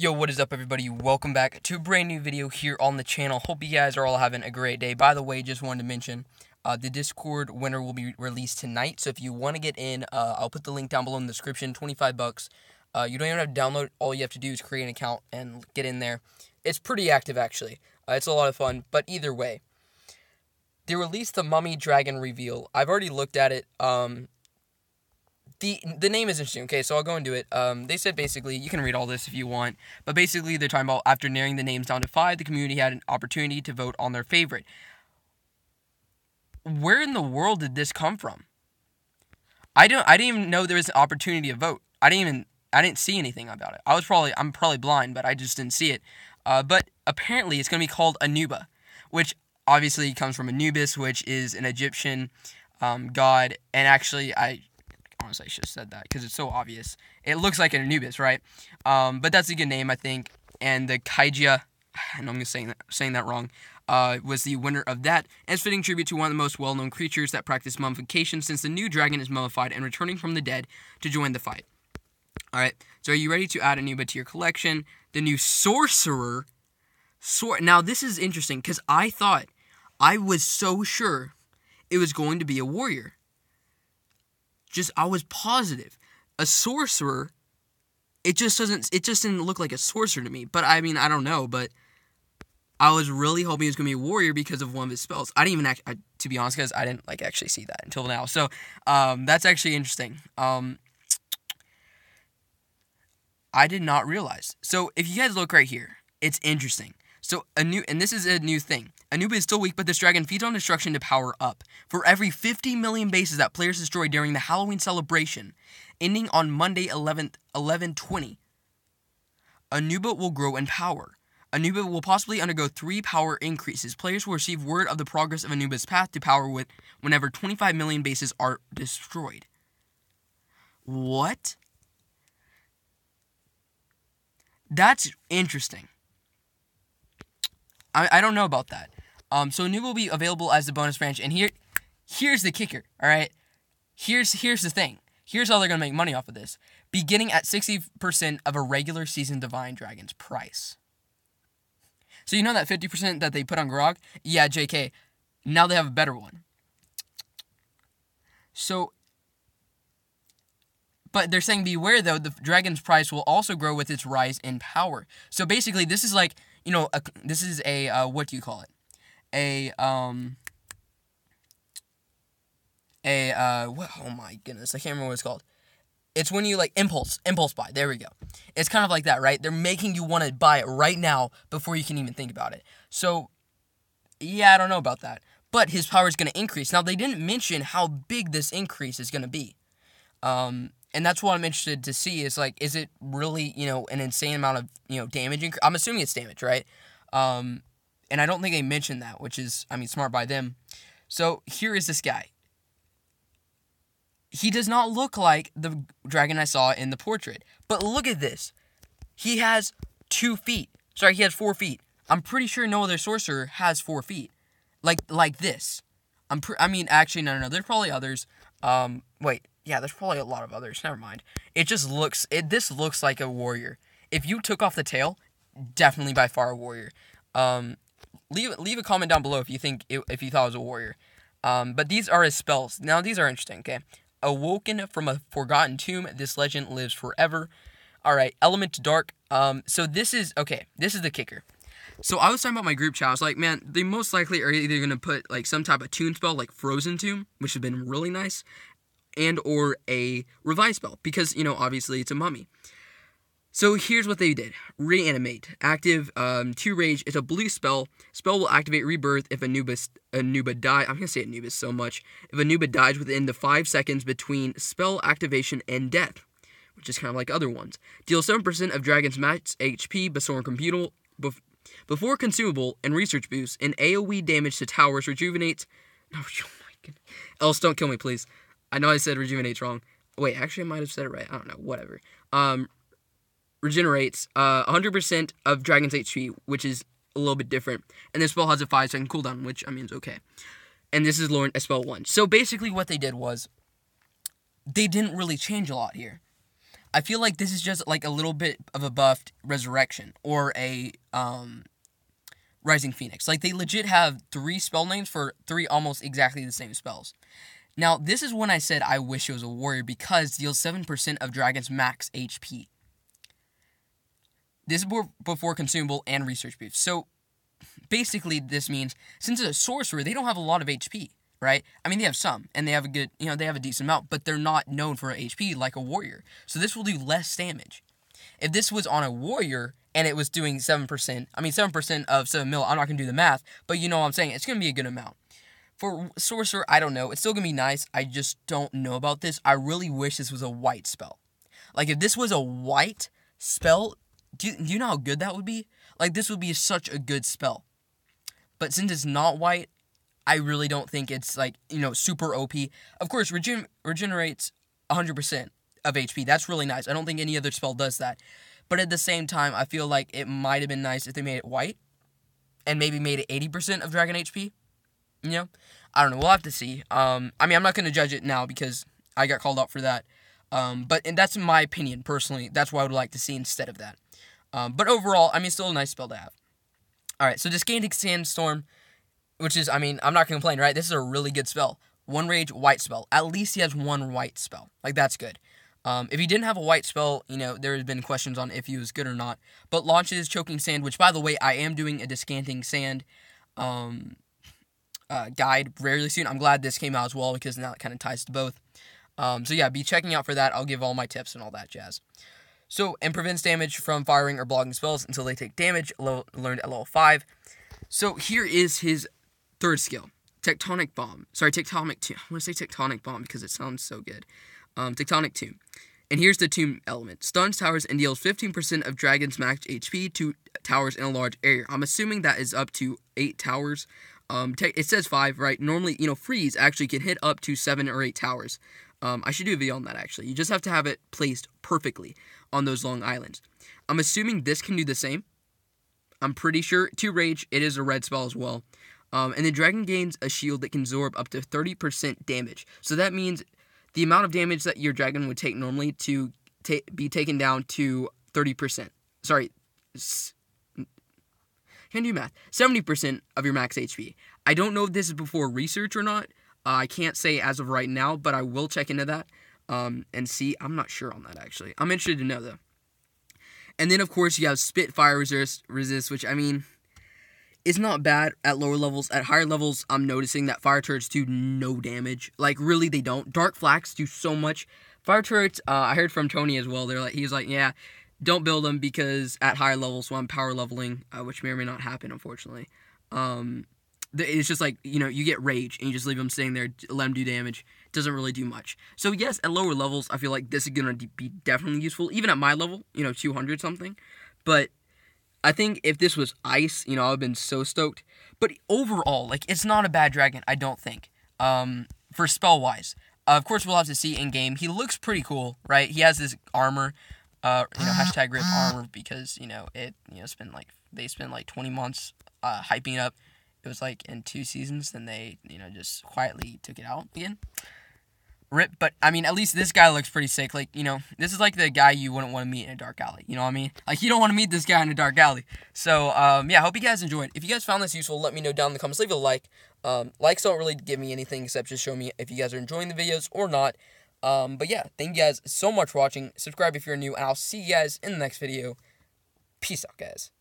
Yo, what is up, everybody? Welcome back to a brand new video here on the channel. Hope you guys are all having a great day. By the way, just wanted to mention, the Discord winner will be released tonight. So if you want to get in, I'll put the link down below in the description, 25 bucks. You don't even have to download. All you have to do is create an account and get in there. It's pretty active, actually. It's a lot of fun. But either way, they released the Mummy Dragon reveal. I've already looked at it. The name is interesting, okay, so I'll go into it. They said basically, you can read all this if you want, but basically they're talking about after narrowing the names down to 5, the community had an opportunity to vote on their favorite. Where in the world did this come from? I didn't even know there was an opportunity to vote. I didn't see anything about it. I'm probably blind, but I just didn't see it. But apparently it's going to be called Anuba, which obviously comes from Anubis, which is an Egyptian god, and actually honestly, I should have said that because it's so obvious. It looks like an Anubis, right? But that's a good name, I think. And the Kaija, I know I'm saying that wrong, was the winner of that. And it's fitting tribute to one of the most well-known creatures that practice mummification, since the new dragon is mummified and returning from the dead to join the fight. Alright, so are you ready to add Anuba to your collection? The new sorcerer. Now, this is interesting because I was so sure it was going to be a warrior. I was positive. A sorcerer, it just didn't look like a sorcerer to me. But, I mean, I don't know, but I was really hoping it was going to be a warrior because of one of his spells. I didn't even, to be honest, guys, I didn't, actually see that until now. So, that's actually interesting. I did not realize. So, if you guys look right here, it's interesting. So, and this is a new thing. Anuba is still weak, but this dragon feeds on destruction to power up. For every 50 million bases that players destroy during the Halloween celebration, ending on Monday 11/20, Anuba will grow in power. Anuba will possibly undergo 3 power increases. Players will receive word of the progress of Anuba's path to power whenever 25 million bases are destroyed. What? That's interesting. I don't know about that. So Anuba will be available as the bonus branch, and here's the kicker, alright? Here's the thing. Here's how they're going to make money off of this. Beginning at 60% of a regular season Divine Dragon's price. So you know that 50% that they put on Grog? Yeah, JK. Now they have a better one. So, but they're saying beware though, the dragon's price will also grow with its rise in power. So basically this is like, this is a, what do you call it? Oh my goodness, I can't remember what it's called. It's when you, impulse buy, there we go. It's kind of like that, right? They're making you want to buy it right now before you can even think about it. So, yeah, I don't know about that. But his power is going to increase. Now, they didn't mention how big this increase is going to be. And that's what I'm interested to see is, is it really, an insane amount of, damage? I'm assuming it's damage, right? And I don't think they mentioned that, which is, smart by them. So, here is this guy. He does not look like the dragon I saw in the portrait. But look at this. He has 2 feet. Sorry, he has 4 feet. I'm pretty sure no other sorcerer has 4 feet. Like this. Actually, no. There's probably others. Wait. Yeah, there's probably a lot of others. Never mind. This looks like a warrior. If you took off the tail, definitely by far a warrior. Leave a comment down below if you thought it was a warrior. But these are his spells. Now, these are interesting, okay? Awoken from a forgotten tomb, this legend lives forever. Alright, element to dark. So this is the kicker. So I was talking about my group chat. I was like, man, they most likely are either going to put, some type of tune spell, like Frozen Tomb, which would have been really nice, and or a revive spell, because, obviously it's a mummy. So here's what they did. Reanimate. Active, 2 rage. It's a blue spell. Spell will activate rebirth if Anuba die. I'm going to say Anubis so much. If Anuba dies within the 5 seconds between spell activation and death, which is kind of like other ones. Deal 7% of dragon's max HP before consumable and research boost, and AoE damage to towers rejuvenates. Oh my goodness. Else don't kill me, please. I know I said rejuvenates wrong. Wait, actually I might have said it right. I don't know. Whatever. Regenerates 100% of dragon's HP, which is a little bit different. And this spell has a 5-second cooldown, which, is okay. And this is lowering spell 1. So basically what they did was, they didn't really change a lot here. I feel like this is just like a little bit of a buffed Resurrection or a Rising Phoenix. Like, they legit have 3 spell names for 3 almost exactly the same spells. Now, this is when I said I wish it was a warrior, because deals 7% of Dragon's max HP. This is before consumable and research boost. So, basically, this means, since it's a sorcerer, they don't have a lot of HP, right? I mean, they have some, and they have a good, they have a decent amount, but they're not known for HP like a warrior. So this will do less damage. If this was on a warrior, and it was doing 7%, I mean, 7% of 7 mil, I'm not going to do the math, but you know what I'm saying, it's going to be a good amount. For sorcerer, I don't know, it's still going to be nice, I just don't know about this. I really wish this was a white spell. Like, if this was a white spell, do you know how good that would be? Like, this would be such a good spell. But since it's not white, I really don't think it's, like, super OP. Of course, regenerates 100% of HP. That's really nice. I don't think any other spell does that. But at the same time, I feel like it might have been nice if they made it white. And maybe made it 80% of Dragon HP. I don't know. We'll have to see. I mean, I'm not going to judge it now because I got called out for that. And that's my opinion, personally. That's what I would like to see instead of that. But overall, I mean, still a nice spell to have. Alright, so Descanting Sandstorm, which is, I mean, I'm not going to complain, right? This is a really good spell. 1 rage, white spell. At least he has 1 white spell. Like, that's good. If he didn't have a white spell, there have been questions on if he was good or not. But launches Choking Sand, which, by the way, I am doing a Descanting Sand guide rarely soon. I'm glad this came out as well, because now it kind of ties to both. So yeah, be checking out for that. I'll give all my tips and all that jazz. So, and prevents damage from firing or blocking spells until they take damage, learned at level 5. So, here is his 3rd skill. Tectonic Bomb. Sorry, Tectonic Tomb. I want to say Tectonic Bomb because it sounds so good. Tectonic Tomb. And here's the tomb element. Stuns towers and deals 15% of Dragon's max HP to towers in a large area. I'm assuming that is up to 8 towers. It says 5, right? Normally, freeze actually can hit up to 7 or 8 towers. I should do a video on that, actually. You just have to have it placed perfectly on those long islands. I'm assuming this can do the same. I'm pretty sure. 2 rage, it is a red spell as well. And the dragon gains a shield that can absorb up to 30% damage. So that means the amount of damage that your dragon would take normally to be taken down to 30%. Sorry. Can't do math. 70% of your max HP. I don't know if this is before research or not. I can't say as of right now, but I will check into that and see. I'm not sure on that, actually. I'm interested to know, though. And then, of course, you have Spitfire resist, which, I mean, is not bad at lower levels. At higher levels, I'm noticing that fire turrets do no damage. Like, really, they don't. Dark Flax do so much. Fire turrets, I heard from Tony as well. He's like, yeah, don't build them because at higher levels, when I'm power leveling, which may or may not happen, unfortunately, it's just like, you get rage, and you just leave them sitting there, let them do damage. It doesn't really do much. So, yes, at lower levels, I feel like this is going to be definitely useful, even at my level, 200 something. But I think if this was ice, I would have been so stoked. But overall, like, it's not a bad dragon, I don't think, for spell-wise. Of course, we'll have to see in-game. He looks pretty cool, right? He has this armor, hashtag rip armor, because, they spent like 20 months hyping it up. It was like in 2 seasons, then they, just quietly took it out again. Rip, but I mean, at least this guy looks pretty sick. Like, this is like the guy you wouldn't want to meet in a dark alley. You know what I mean? Like, you don't want to meet this guy in a dark alley. So, yeah, I hope you guys enjoyed. If you guys found this useful, let me know down in the comments. Leave a like. Likes don't really give me anything except just show me if you guys are enjoying the videos or not. But yeah, thank you guys so much for watching. Subscribe if you're new, and I'll see you guys in the next video. Peace out, guys.